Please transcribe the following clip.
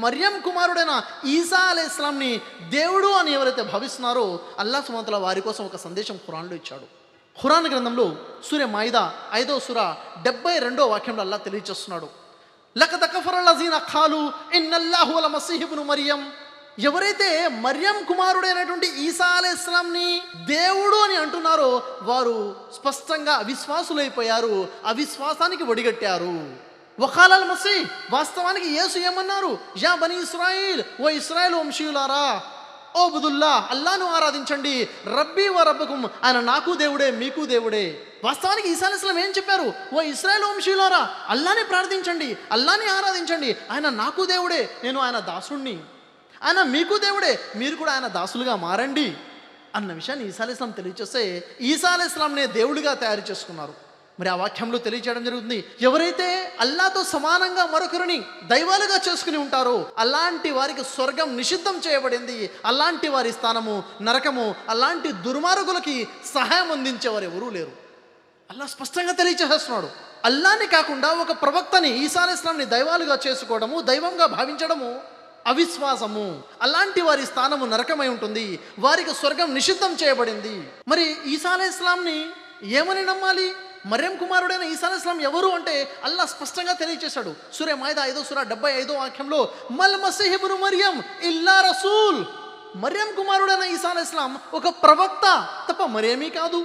మర్యం కుమారుడైన ఈసా అలైహిస్సలాంని దేవుడు అని ఎవరైతే భావిస్తున్నారో అల్లాహ్ సుబ్హానహు వ తఆలా వారి కోసం ఒక సందేశం ఖురాన్లో ఇచ్చాడు. ఖురాన్ గ్రంథంలో సూర మాయిదా 5వ సూర 72వ వాక్యంలో అల్లాహ్ తెలియజేస్తున్నాడు, లఖద్ కఫరల్లజీన ఖాలు ఇన్నల్లాహు వల్ మసీహ్ ఇబ్ను మర్యం. ఎవరైతే మర్యం కుమారుడైనటువంటి ఈసా అలైహిస్సలాంని దేవుడు అని అంటున్నారో వారు స్పష్టంగా అవిశ్వాసులైపోయారు, అవిశ్వాసానికి ఒడిగట్టారు. వఖాలల్ మసీహ్, వాస్తవానికి యేసు ఏమన్నారు, యా బనీ ఇస్రాయిల్, ఓ ఇస్రాయేల్ వంశీయులారా, ఓ బుదుల్లా, అల్లాను ఆరాధించండి, రబ్బీ వ రబ్బకుం, ఆయన నాకు దేవుడే మీకు దేవుడే. వాస్తవానికి ఈసా అలైహిస్సలాం ఏం చెప్పారు, ఓ ఇశ్రాయేలు వంశీయులారా, అల్లాని ప్రార్థించండి, అల్లాని ఆరాధించండి, ఆయన నాకు దేవుడే, నేను ఆయన దాసుణ్ణి, ఆయన మీకు దేవుడే, మీరు కూడా ఆయన దాసులుగా మారండి అన్న విషయాన్ని ఈసా అలైహిస్సలాం తెలియచేస్తే ఈసా అలైహిస్సలాంనే దేవుడిగా తయారు చేసుకున్నారు. మరి ఆ వాక్యంలో తెలియచేయడం జరుగుతుంది, ఎవరైతే అల్లాతో సమానంగా మరొకరిని దైవాలుగా చేసుకుని ఉంటారో అలాంటి వారికి స్వర్గం నిషిద్ధం చేయబడింది, అలాంటి వారి స్థానము నరకము, అలాంటి దుర్మార్గులకి సహాయం అందించేవారు ఎవరూ లేరు. అల్లాహ్ స్పష్టంగా తెలియచేస్తున్నాడు. అల్లాని కాకుండా ఒక ప్రవక్తని ఈసా అలైహిస్సలాంని దైవాలుగా చేసుకోవడము, దైవంగా భావించడము అవిశ్వాసము. అలాంటి వారి స్థానము నరకమై ఉంటుంది, వారికి స్వర్గం నిషిద్ధం చేయబడింది. మరి ఈసా అలైహిస్సలాంని ఏమని నమ్మాలి? మర్యం కుమారుడైన ఈసా అలైహిస్సలాం ఎవరు అంటే అల్లాహ్ స్పష్టంగా తెలియజేశాడు. సూర మాయిదా 5వ సూర 75వ వాక్యంలో మల్ మసీహ్ ఇబ్ను మర్యం ఇల్లా రసూల్. మర్యం కుమారుడైన ఈసా అలైహిస్సలాం ఒక ప్రవక్త తప్ప మరేమీ కాదు.